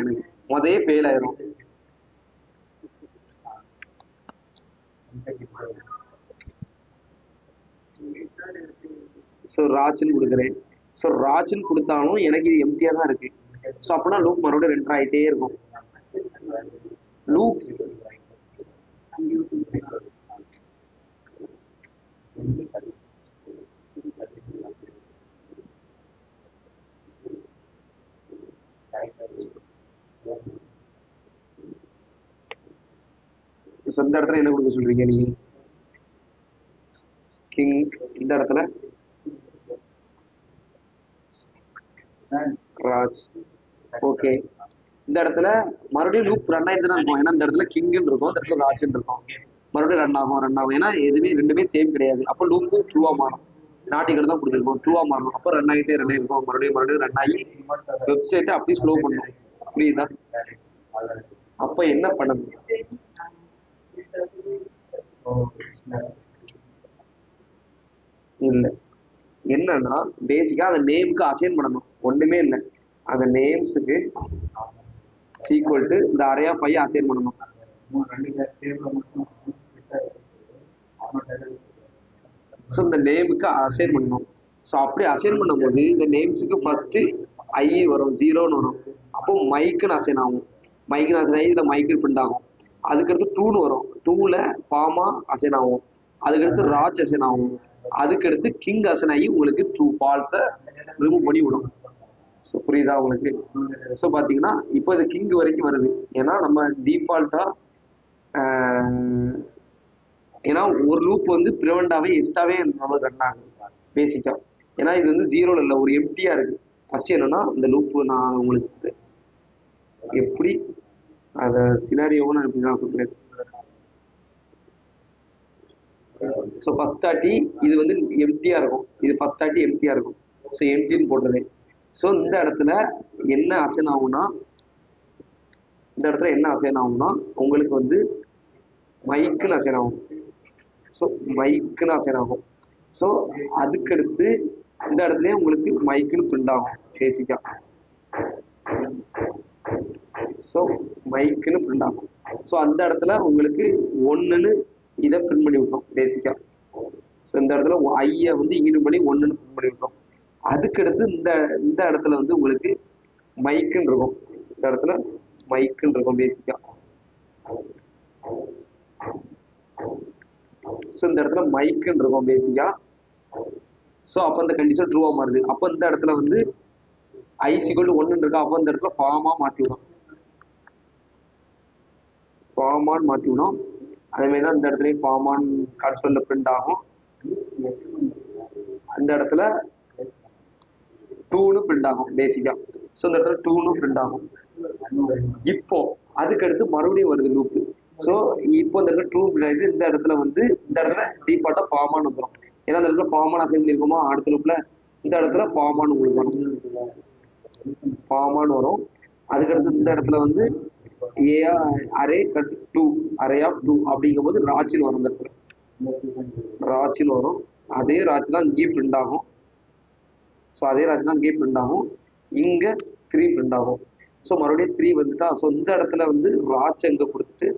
எனக்கு முதலே ஃபெயில் ஆயிரும். ஸோ ராஜ்னு கொடுக்குறேன். ஸோ ராஜ்னு கொடுத்தாலும் எனக்கு இது எம்டியா தான் இருக்கு. ஸோ அப்படின்னா லூப் மறுபடியும் ரெண்டர் ஆகிட்டே இருக்கும். லூப் இந்த இடத்துல என்ன கொடுக்க சொல்றீங்க நீங்க? கிங் இந்த இடத்துல ராஜ். ஓகே, இந்த இடத்துல மறுபடியும் லூப் ரன் ஆயிட்டு தான் இருக்கும், ஏன்னா இந்த இடத்துல கிங்னு இருக்கும், இந்த இடத்துல ராஜ்னு இருக்கும். மறுபடியும் ரன் ஆகும், ஏன்னா எதுவுமே ரெண்டுமே சேம் கிடையாது. அப்போ லூப்பு ட்ரூவா மாறும், நாட்டிகள் தான் கொடுத்துருக்கோம், ட்ரூவா மாறணும். அப்போ ரன் ஆகிட்டே இருக்கும், மறுபடியும் ரன் ஆகி வெப்சைட்டை அப்படியே ஸ்லோ பண்ணும். புரியுதா? அப்போ என்ன பண்ணணும், இல்லை என்னன்னா பேசிக்கா அந்த நேமுக்கு அசைன் பண்ணணும், ஒண்ணுமே இல்லை. அந்த நேம்ஸுக்கு சீக்வல் டு இந்த அரே ஆஃப் 5 அசைன் பண்ணணும். ஸோ இந்த நேமுக்கு அசைன் பண்ணணும். ஸோ அப்படி அசைன் பண்ணும்போது இந்த நேம்ஸுக்கு ஃபர்ஸ்ட் ஐ வரும், 0ன்னு வரும். அப்போ மைக்குன்னு அசைன் ஆகும், மைக்குன்னு அசைன் ஆகி இதில் மைக்கு பிரிண்ட் ஆகும். அதுக்கடுத்து 2ன்னு வரும், 2ல பாமா அசைன் ஆகும். அதுக்கடுத்து ராஜ் அசைன் ஆகும். அதுக்கடுத்து கிங் அசைன் ஆகி உங்களுக்கு ட்ரூ ஃபால்ஸை ரிமூவ் பண்ணி விடும். ஸோ புரியுதா உங்களுக்கு? ஸோ பார்த்தீங்கன்னா இப்போ இது கிங் வரைக்கும் வருது, ஏன்னா நம்ம டிஃபால்ட்டாக ஏன்னா ஒரு லூப் வந்து ப்ரிவெண்டாவே எக்ஸ்ட்ராவே நம்மளுக்கு ரன் ஆகுது பேசிக்கா. ஏன்னா இது வந்து 0ல இல்லை, ஒரு எம்டியா இருக்கு. ஃபர்ஸ்ட் என்னன்னா இந்த லூப் நான் உங்களுக்கு எப்படி அதை சினாரியோவும் நான் எப்படி தான் கொடுக்குறேன். ஸோ ஃபர்ஸ்ட் ஆட்டி இது வந்து எம்டியா இருக்கும், இது ஃபர்ஸ்ட் ஆட்டி எம்டியா இருக்கும். ஸோ எம்டின்னு போடுறது. ஸோ இந்த இடத்துல என்ன அசைன் ஆகும்னா, உங்களுக்கு வந்து மைக்குன்னு அசைன் ஆகும். ஸோ மைக்குன்னு அசைன் ஆகும். ஸோ அதுக்கடுத்து இந்த இடத்துலயே உங்களுக்கு மைக்குன்னு பிரிண்ட் ஆகும் பேசிக்கா. ஸோ மைக்குன்னு பிரிண்ட் ஆகும். ஸோ அந்த இடத்துல உங்களுக்கு 1ன்னு இதை பிரிண்ட் பண்ணி விட்டோம் பேசிக்கா. ஸோ இந்த இடத்துல ஐயை வந்து இங்கிட்டு பண்ணி 1ன்னு பிரிண்ட் பண்ணி விட்டோம். அதுக்கடுத்து இந்த இடத்துல வந்து உங்களுக்கு மைக்குன்னு இருக்கும், இந்த இடத்துல மைக்குன்னு இருக்கும் பேசிக்கா. ஸோ இந்த இடத்துல மைக்குன்னு இருக்கும் பேசிக்கா. ஸோ அப்போ இந்த கண்டிஷன் ட்ரூவா மாறுது. அப்போ இந்த இடத்துல வந்து ஐ ஈக்குவல் டு 1 இருக்கா, அப்போ இந்த இடத்துல ஃபார்மா மாற்றி விடும், ஃபார்மான்னு மாற்றி விடும். அதே மாதிரி தான் இந்த இடத்துலயும் ஃபார்மான் கன்சோல்ல பிரிண்ட் ஆகும். அந்த இடத்துல 2ன்னு பிரிண்ட் ஆகும் பேசிக்கா. ஸோ இந்த இடத்துல 2ன்னு பிரிண்ட் ஆகும். இப்போ அதுக்கடுத்து மறுபடியும் வருது லூப்பு. ஸோ இப்போ இந்த இடத்துல 2 பிரிண்ட் ஆயிடுது. இந்த இடத்துல வந்து இந்த இடத்துல டிஃபால்ட்டா ஃபார்மான்னு வந்துடும், ஏன்னா இந்த இடத்துல ஃபார்மான் அசைன் பண்ணிருக்கோமா. அடுத்த லூப்ல இந்த இடத்துல ஃபார்மான்னு உங்களுக்கு வரும், ஃபார்மான்னு வரும். அதுக்கடுத்து இந்த இடத்துல வந்து ஏயா array two, array of two அப்படிங்கும்போது ராச்சில் வரும். இந்த இடத்துல ராச்சில் வரும். அதே ராட்சி தான் இங்கேயும் பிரிண்ட் ஆகும். ஸோ அதே ராட்சி தான் இங்கேயும் பிரிண்ட் ஆகும். இங்கே த்ரீ பிரிண்ட் ஆகும். ஸோ மறுபடியும் த்ரீ வந்துட்டா. ஸோ இந்த இடத்துல வந்து ராட்சை இங்கே கொடுத்துட்டு,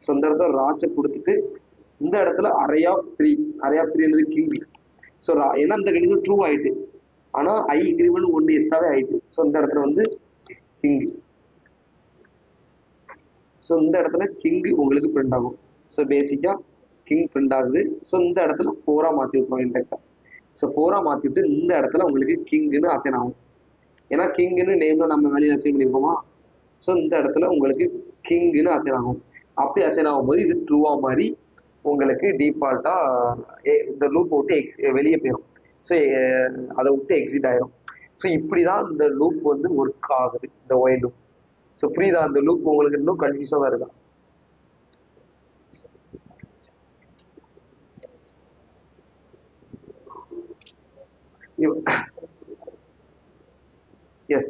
ஸோ இந்த இடத்துல ராட்சை கொடுத்துட்டு இந்த இடத்துல array of three, array of three கிங். ஸோ ஏன்னா இந்த கண்டிஷன் ட்ரூ ஆயிட்டு, ஆனால் ஐ இன்க்ரிமெண்ட் ஒன்று எக்ஸ்ட்ராவே ஆயிட்டு. ஸோ இந்த இடத்துல வந்து கிங். ஸோ இந்த இடத்துல கிங் உங்களுக்கு பிரிண்ட் ஆகும். ஸோ பேசிக்காக கிங் பிரிண்ட் ஆகுது. ஸோ இந்த இடத்துல ஃபோராக மாற்றி விட்ருவோம் இண்டெக்ஸை. ஸோ ஃபோராக மாற்றி விட்டு இந்த இடத்துல உங்களுக்கு கிங்குன்னு அசைன் ஆகும். ஏன்னா கிங்குன்னு நேமில் நம்ம வெளியே அசைன் பண்ணியிருக்கோமா. ஸோ இந்த இடத்துல உங்களுக்கு கிங்குன்னு அசைன் ஆகும். அப்படி அசைன் ஆகும்போது இது ட்ரூவாக மாதிரி உங்களுக்கு டிஃபால்ட்டாக இந்த லூப் விட்டு வெளியே போயிடும். ஸோ அதை விட்டு எக்ஸிட் ஆயிரும். ஸோ இப்படி தான் இந்த லூப் வந்து ஒர்க் ஆகுது, இந்த ஒயில் லூப். ஸோ புரியுதா? அந்த லூப் உங்களுக்கு இன்னும் கன்ஃபியூஸாக தான் இருக்கா? எஸ்,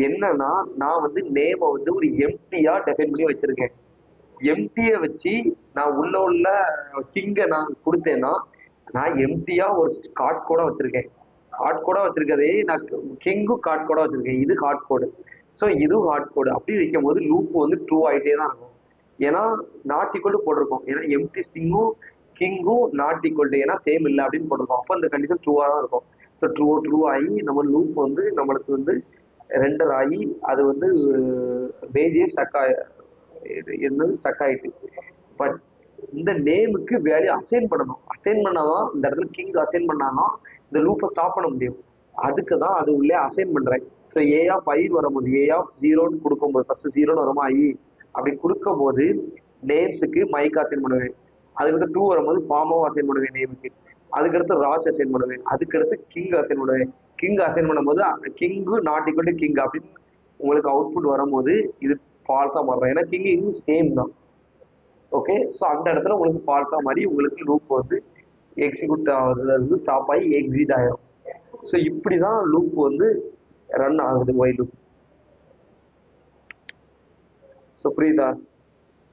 என்னன்னா நான் வந்து நேமை வந்து ஒரு எம்டியா டெஃபைன் பண்ணி வச்சிருக்கேன். எம்டியை வச்சு நான் உள்ள கிங்கை நான் கொடுத்தேன்னா நான் எம்டியா ஒரு ஹார்ட் கோடா வச்சிருக்கேன். ஹார்ட் கோடா வச்சிருக்கதே நான் கிங்கும் ஹார்ட் கோடா வச்சிருக்கேன். இது ஹார்ட் கோடு. ஸோ இதுவும் ஹார்ட் கோடு. அப்படி வைக்கும் போது லூப் வந்து ட்ரூ ஆகிட்டே தான் இருக்கும். ஏன்னா நாட் ஈக்குவல் போட்டிருக்கோம். ஏன்னா எம்டி ஸ்ட்ரிங்கும் கிங்கும் நாட் ஈக்குவல், ஏன்னா சேம் இல்லை அப்படின்னு போட்டிருக்கோம். அப்போ இந்த கண்டிஷன் ட்ரூவாக தான் இருக்கும். ஸோ ட்ரூ ஆகி நம்ம லூப் வந்து நம்மளுக்கு வந்து ரெண்டர் ஆகி அது வந்து பேஜே ஸ்டக் ஆயிட்டு. பட் இந்த நேமுக்கு வேல்யூ அசைன் பண்ணணும். அசைன் பண்ணாதான் இந்த இடத்துல கிங் அசைன் பண்ணாதான் இந்த லூப்பை ஸ்டாப் பண்ண முடியும். அதுக்கு தான் அது உள்ளே அசைன் பண்றேன். ஸோ ஏ ஆஃப் ஐ வரும்போது ஏ ஆஃப் ஜீரோன்னு கொடுக்கும்போது ஃபர்ஸ்ட் ஜீரோன்னு வருமா ஐ அப்படி கொடுக்கும் போது நேம்ஸுக்கு மைக் அசைன் பண்ணுவேன். அதுக்கடுத்து டூ வரும்போது ஃபார்மாவும் அசைன் பண்ணுவேன் நேமுக்கு. அதுக்கடுத்து ராஜ் அசைன் பண்ணுவேன். அதுக்கடுத்து கிங் அசைன் பண்ணுவேன். கிங் அசைன் பண்ணும்போது king not equal to king அப்படின்னு உங்களுக்கு அவுட்புட் வரும்போது இது ஃபால்ஸா மாறுறேன். ஏன்னா கிங் இன்னும் சேம் தான். ஓகே, ஸோ அந்த இடத்துல உங்களுக்கு ஃபால்ஸா மாதிரி உங்களுக்கு லூப் வந்து எக்ஸிக்யூட் ஆகுதுல இருந்து ஸ்டாப் ஆகி எக்ஸிட் ஆயிரும். ஸோ இப்படி தான் லூப் வந்து ரன் ஆகுது, ஒயில் லூப். ஸோ புரியுதா?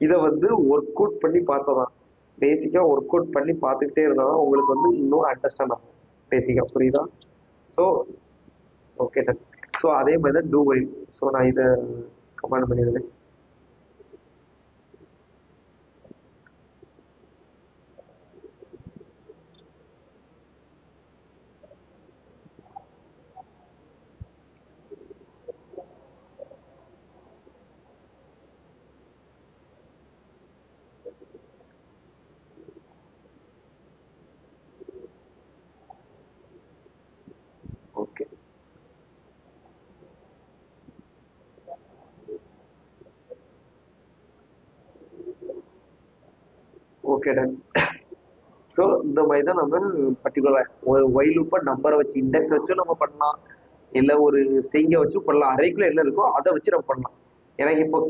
இதை வந்து ஒர்க் அவுட் பண்ணி பார்த்ததான், பேசிக்காக ஒர்க் அவுட் பண்ணி பார்த்துக்கிட்டே இருந்தால் உங்களுக்கு வந்து இன்னும் அண்டர்ஸ்டாண்ட் ஆகும் பேசிக்காக. புரியுதா? So okay done. ஸோ அதே மாதிரி தான் டூ ஒயில். ஸோ நான் இதை கமெண்ட் பண்ணிடுறேன். Okay, okay done. ஸோ இந்த மாதிரி தான் நம்ம பர்டிகுலர் ஒயில் லூப்பை நம்பரை வச்சு இண்டெக்ஸ் வச்சும் நம்ம பண்ணலாம், இல்லை ஒரு ஸ்ட்ரிங்கை வச்சும் பண்ணலாம். அரைக்குள்ள என்ன இருக்கோ அதை வச்சு நம்ம பண்ணலாம். எனக்கு இப்போ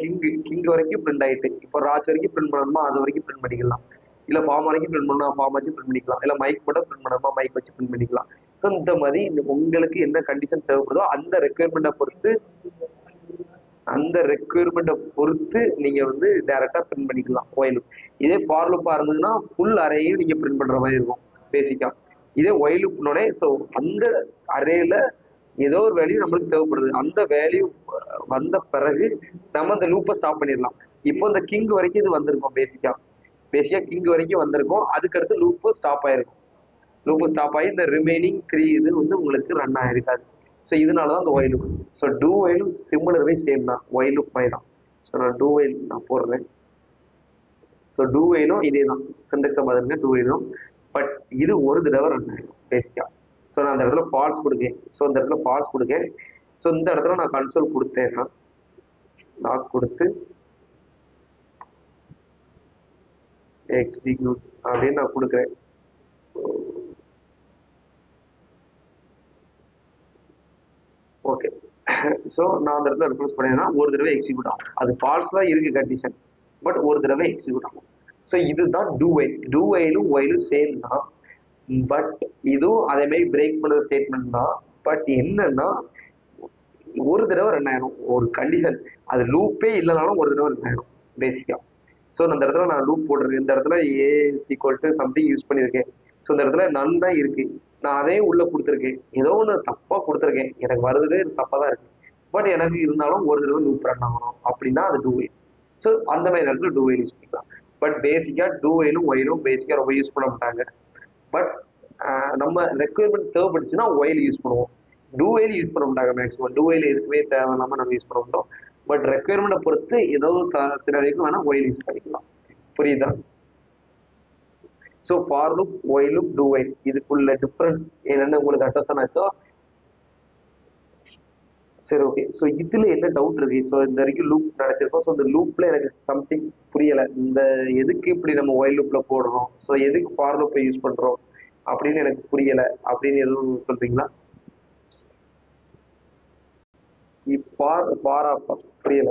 கிங் வரைக்கும் பிரிண்ட் ஆயிட்டு, இப்போ ராஜ் வரைக்கும் பிரிண்ட் பண்ணணுமா அது வரைக்கும் பிரிண்ட் பண்ணிக்கலாம். இல்லை ஃபார்ம் வரைக்கும் பிரிண்ட் பண்ணணும், ஃபார்ம் வச்சு பிரிண்ட் பண்ணிக்கலாம். இல்லை மைக் மட்டும் பிரிண்ட் பண்ணணுமா மைக் வச்சு பிரிண்ட் பண்ணிக்கலாம். ஸோ இந்த மாதிரி உங்களுக்கு என்ன கண்டிஷன் தேவைப்படுதோ அந்த ரெக்குயர்மெண்ட்டை பொறுத்து நீங்க வந்து டைரக்டா பிரிண்ட் பண்ணிக்கலாம் ஒயில் லூப். இதே ஃபார் லூப்பா இருந்ததுன்னா ஃபுல் அரேயும் நீங்க பிரிண்ட் பண்ற மாதிரி இருக்கும் பேசிக்கா. இதே ஒயில் லூப்னோடனே ஸோ அந்த அரேல ஏதோ ஒரு வேல்யூ நம்மளுக்கு தேவைப்படுது, அந்த வேல்யூ வந்த பிறகு நம்ம அந்த லூப்பை ஸ்டாப் பண்ணிடலாம். இப்போ இந்த கிங் வரைக்கும் இது வந்திருக்கும் பேசிக்கா கிங் வரைக்கும் வந்திருக்கும். அதுக்கடுத்து லூப்பு ஸ்டாப் ஆயிருக்கும். லூப்பு ஸ்டாப் ஆகி இந்த ரிமைனிங் 3 இது வந்து உங்களுக்கு ரன் ஆயிருக்காது. ஸோ இதனால தான் அந்த ஒயில் லூப். ஸோ டூ ஒயிலும் சிமிலர்வே சேம் தான், ஒயில் லூப் மாதிரி தான். ஸோ நான் டூ ஒயில் நான் போடுறேன். ஸோ டூ ஒயிலும் இதே தான், சிண்டெக்ஸை பார்த்துருங்க டூ ஒயிலும். பட் இது ஒரு தடவை ரன் ஆகிடும் பேசிக்காக. ஸோ நான் அந்த இடத்துல ஃபால்ஸ் கொடுக்கேன். ஸோ இந்த இடத்துல ஃபால்ஸ் கொடுக்கேன். ஸோ இந்த இடத்துல நான் கன்சோல் கொடுத்தேன்னா லாக் கொடுத்து எக்ஸிக்யூட் அப்படின்னு நான் கொடுக்குறேன். ஓகே, ஸோ நான் அந்த இடத்துல ரெஃபரன்ஸ் பண்ணேன்னா ஒரு தடவை எக்ஸிக்யூட் ஆகும். அது ஃபால்ஸ் தான் இருக்கு கண்டிஷன், பட் ஒரு தடவை எக்ஸிக்யூட் ஆகும். ஸோ இதுதான் டூ ஒயில். டூ ஒயிலும் ஒயிலும் சேம் தான். பட் இதுவும் அதே மாதிரி பிரேக் பண்ண ஸ்டேட்மெண்ட் தான். பட் என்னன்னா ஒரு தடவை ரன் ஆயிரும் ஒரு கண்டிஷன். அது லூப்பே இல்லைனாலும் ஒரு தடவை ரன் ஆயிரும் பேசிக்கா. ஸோ அந்த இடத்துல நான் லூப் போட்டிருக்கேன், இந்த இடத்துல ஏ சீக்வல் டு சம்திங் யூஸ் பண்ணியிருக்கேன். ஸோ இந்த இடத்துல நன் தான் இருக்கு, நான் அதே உள்ள கொடுத்துருக்கேன். ஏதோ ஒன்று தப்பா கொடுத்துருக்கேன், எனக்கு வருது தப்பா தான் இருக்கு. பட் எனக்கு இருந்தாலும் ஒரு தடவை லூப் ரன் ஆகணும் அப்படின்னா அது டூ ஒயில். ஸோ அந்த மாதிரி இடத்துல டூ ஒயில் யூஸ் பண்ணிக்கலாம். பட் பேசிக்கா டூ ஒயிலும் ஒயிலும் பேசிக்கா ரொம்ப யூஸ் பண்ண மாட்டாங்க. பட் நம்ம ரெக்குயர்மெண்ட் தேவைப்பட்டுச்சுன்னா ஒயில் யூஸ் பண்ணுவோம். டூ ஒயில் யூஸ் பண்ண மாட்டாங்க மேக்ஸிமம். டூ ஒயில் எதுக்குமே தேவையில்லாம நம்ம யூஸ் பண்ண மாட்டோம். பட் ரெக்குயர்மெண்ட்டை பொறுத்து ஏதோ சில வரைக்கும் வேணா ஒயில் யூஸ் பண்ணிக்கலாம். புரியுதா? So for loop, while loop, do while இதுக்குள்ள டிஃபரன்ஸ் என்னன்னு உங்களுக்கு அண்டர்ஸ்டாண்ட் ஆச்சோ? சரி, ஓகே. ஸோ இதுல என்ன டவுட் இருக்கு? ஸோ இந்த வரைக்கும் லூப் நடத்திருக்கோம். ஸோ இந்த லூப்ல எனக்கு சம்திங் புரியல. இந்த எதுக்கு இப்படி நம்ம ஒயில் லூப்ல போடுறோம், ஸோ எதுக்கு ஃபார் லூப்ல யூஸ் பண்றோம் அப்படின்னு எனக்கு புரியல அப்படின்னு எதுவும் சொல்றீங்களா? ஃபார் புரியல.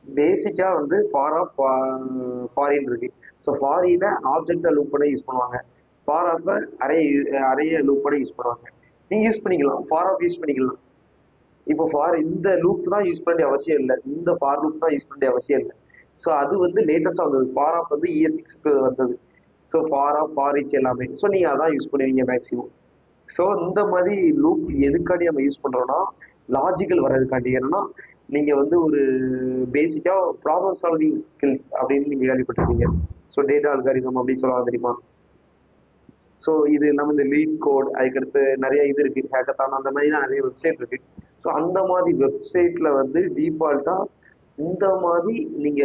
பேசிக்கா வந்து ஃபார் ஆஃப் ஃபாரின் இருக்கு. ஸோ ஃபாரினை ஆப்ஜெக்டை லூப் பண்ண யூஸ் பண்ணுவாங்க. ஃபார் ஆஃப் அறைய லூப் பண்ண யூஸ் பண்ணுவாங்க. நீங்க யூஸ் பண்ணிக்கலாம், ஃபார் ஆஃப் யூஸ் பண்ணிக்கலாம். இப்போ ஃபார் இந்த லூப் தான் யூஸ் பண்ண வேண்டிய அவசியம் இல்லை, இந்த ஃபார் லூப் தான் யூஸ் பண்ண வேண்டிய அவசியம் இல்லை. ஸோ அது வந்து லேட்டஸ்டா வந்தது. ஃபார் ஆஃப் வந்து ES6க்கு வந்தது. So for of, for each எல்லாமே. ஸோ நீங்க அதான் யூஸ் பண்ணுவீங்க மேக்ஸிமம். ஸோ இந்த மாதிரி லூப் எதுக்காண்டி நம்ம யூஸ் பண்றோம்னா லாஜிக்கல் வர்றதுக்காண்டி. ஏன்னா நீங்க வந்து ஒரு பேசிக்கா ப்ராப்ளம் சால்விங் ஸ்கில்ஸ் அப்படின்னு நீங்க கேள்விப்பட்டிருக்கீங்க. ஸோ டேட்டா அல்காரிதம் அப்படின்னு சொல்லுவாங்க தெரியுமா? ஸோ இது நம்ம இந்த லீட் கோட், அதுக்கடுத்து நிறைய இது இருக்கு, ஹேக்கத்தான், அந்த மாதிரி நிறைய வெப்சைட் இருக்கு. ஸோ அந்த மாதிரி வெப்சைட்ல வந்து டிஃபால்ட்டா இந்த மாதிரி நீங்க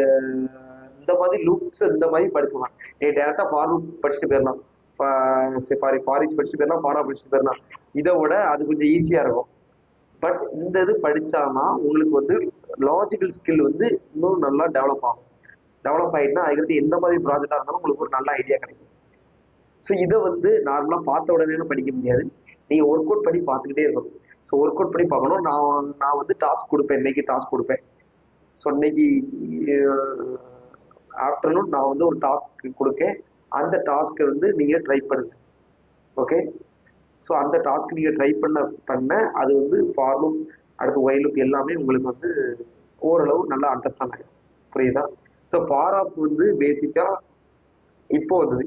இந்த மாதிரி லூப்ஸ் இந்த மாதிரி படிச்சுக்கலாம். நீ டேரக்டா ஃபார் லூப் படிச்சுட்டு போயிடலாம், சாரி ஃபாரிச் படிச்சுட்டு போயிடலாம், ஃபாரா படிச்சுட்டு போயிடலாம். இதை விட அது கொஞ்சம் ஈஸியா இருக்கும். பட் இந்த இது படிச்சானா உங்களுக்கு வந்து லாஜிக்கல் ஸ்கில் வந்து இன்னும் நல்லா டெவலப் ஆகும். டெவலப் ஆகிட்டுனா அதுக்கடுத்து எந்த மாதிரி ப்ராஜெக்டாக இருந்தாலும் உங்களுக்கு ஒரு நல்ல ஐடியா கிடைக்கும். ஸோ இதை வந்து நார்மலாக பார்த்த உடனே படிக்க முடியாது, நீங்கள் ஒர்க் அவுட் பண்ணி பார்த்துக்கிட்டே இருக்கணும். ஸோ ஒர்க் அவுட் பண்ணி பார்க்கணும். நான் வந்து டாஸ்க் கொடுப்பேன், இன்னைக்கு டாஸ்க் கொடுப்பேன். ஸோ இன்னைக்கு ஆஃப்டர்நூன் நான் வந்து ஒரு டாஸ்க் கொடுக்கேன். அந்த டாஸ்க்கை வந்து நீங்கள் ட்ரை பண்ணுங்க. ஓகே. ஸோ அந்த டாஸ்க் நீங்கள் ட்ரை பண்ண அது வந்து ஃபார் அடுத்து ஒயில் எல்லாமே உங்களுக்கு வந்து ஓரளவு நல்லா அண்டர்ஸ்டாண்ட் ஆகிடும். புரியுதா? ஸோ ஃபார் ஆஃப் வந்து பேசிக்காக இப்போ வந்தது.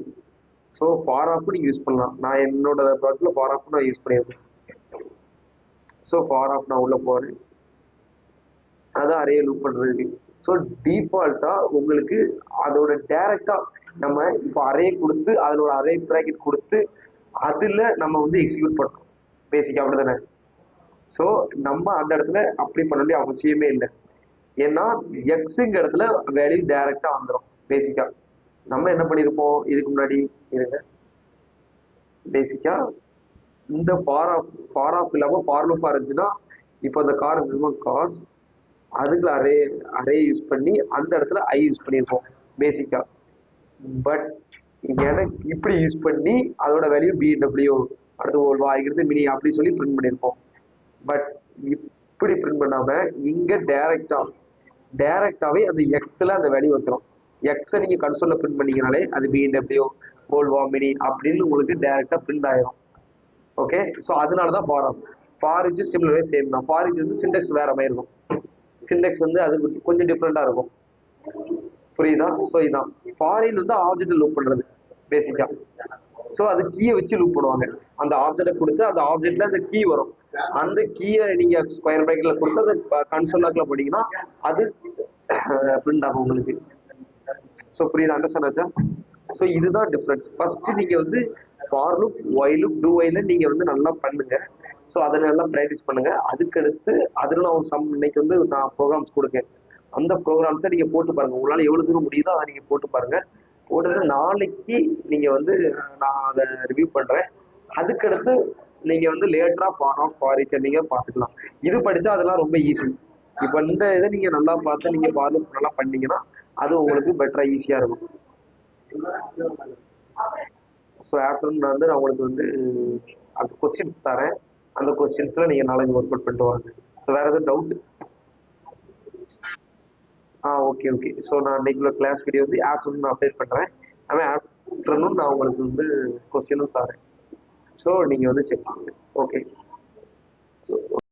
ஸோ ஃபார் ஆஃப் நீங்கள் யூஸ் பண்ணலாம். நான் என்னோட ப்ராஜெக்டில் ஃபார் ஆஃப் நான் யூஸ் பண்ணியிருக்கேன். ஸோ ஃபார் ஆஃப் நான் உள்ள போகிறேன், அதான் அரே லூப் பண்ணுறதுக்கு. ஸோ டிஃபால்ட்டாக உங்களுக்கு அதோட டேரெக்டாக நம்ம இப்போ அரே கொடுத்து அதில் ஒரு அரே ப்ராக்கெட் கொடுத்து அதில் நம்ம வந்து எக்ஸிக்யூட் பண்ணுறோம் பேசிக்காக, அப்படி தானே? ஸோ நம்ம அந்த இடத்துல அப்படி பண்ண வேண்டிய அவசியமே இல்லை. ஏன்னா எக்ஸுங்க இடத்துல வேல்யூ டைரக்டா வந்துடும். பேசிக்கா நம்ம என்ன பண்ணியிருப்போம் இதுக்கு முன்னாடி இருங்க. பேசிக்கா இந்த ஃபார் ஆஃப் இல்லாம ஃபார் லூப்பா இருந்துச்சுன்னா இப்போ அந்த கார் கார்ஸ் அதுக்குள்ள அரே யூஸ் பண்ணி அந்த இடத்துல ஐ யூஸ் பண்ணியிருப்போம் பேசிக்கா. பட் எனக்கு இப்படி யூஸ் பண்ணி அதோட வேல்யூ பிடபிள்யூ அடுத்து ஒரு வாய்க்கிறது மினி அப்படி சொல்லி பிரிண்ட் பண்ணியிருப்போம். பட் இப்படி பிரிண்ட் பண்ணாம இங்க டைரக்டாவே அந்த எக்ஸ்ல அந்த வேல்யூ வந்துடும். எக்ஸை நீங்க கன்சோல்ல பிரிண்ட் பண்ணீங்கனாலே அது பிடபிள்யூ கோல்வா மினி அப்படின்னு உங்களுக்கு டைரக்டா பிரிண்ட் ஆயிரும். ஓகே. ஸோ அதனாலதான் ஃபாரிச் சிமிலரே சேம் தான். ஃபாரிச் வந்து சிண்டெக்ஸ் வேற மாதிரி இருக்கும். சிண்டெக்ஸ் வந்து அது கொஞ்சம் டிஃப்ரெண்டா இருக்கும். புரியுதா? ஸோ இதான் ஃபாரின் வந்து ஆப்ஜெக்ட் லூப் பண்றது பேசிக்கா. ஸோ அது கீயை வச்சு லூப் பண்ணுவாங்க. அந்த ஆப்ஜெக்டை கொடுத்து அந்த ஆப்ஜெக்ட்ல அந்த கீ வரும். அந்த கீயை நீங்க ஸ்கொயர் பிராக்கெட்ல கொடுத்து அந்த கன்சோல் போட்டீங்கன்னா அது பிரிண்ட் ஆகும் உங்களுக்கு. ஸோ புரியுது? அண்டர்ஸ்டாண்ட் ஆச்சா? ஸோ இதுதான் டிஃபரன்ஸ். ஃபர்ஸ்ட் நீங்க வந்து for loop, while loop, do ஒயில நீங்க வந்து நல்லா பண்ணுங்க. ஸோ அதை நல்லா ப்ராக்டிஸ் பண்ணுங்க. அதுக்கடுத்து அதில் நான் இன்னைக்கு வந்து நான் ப்ரோக்ராம்ஸ் கொடுக்கேன். அந்த ப்ரோக்ராம்ஸை நீங்க போட்டு பாருங்க. உங்களால எவ்வளவு தூரம் முடியுதோ அதை நீங்க போட்டு பாருங்க. போட்டு நாளைக்கு நீங்க வந்து நான் அதை ரிவ்யூ பண்றேன். அதுக்கடுத்து நீங்க வந்து லேட்டரா ஃபாரிச்ச நீங்க பாத்துக்கலாம். இது படிச்சா அதெல்லாம் ரொம்ப ஈஸி. இப்ப இந்த இதை நீங்க நல்லா பார்த்து நீங்க ஃபார் லூப் நல்லா பண்ணீங்கன்னா அது உங்களுக்கு பெட்டரா ஈஸியா இருக்கும். ஸோ ஆஃப்டர்நூன் வந்து நான் உங்களுக்கு வந்து அந்த கொஸ்டின்ஸ் தரேன். அந்த கொஸ்டின்ஸ்ல நீங்க நாளைக்கு ஒர்க் அவுட் பண்ணிட்டு வாங்க. ஸோ வேற எதுவும் டவுட்? Okay okay. ஸோ நான் இன்னைக்குள்ள கிளாஸ் வீடியோ வந்து ஆப்ஸ் வந்து நான் அப்டேட் பண்ணுறேன். அதுமாதிரி ஆஃப்டர்நூன் நான் உங்களுக்கு வந்து கொஸ்டினும் தரேன். ஸோ நீங்கள் வந்து செக் பண்ணுங்க. ஓகே.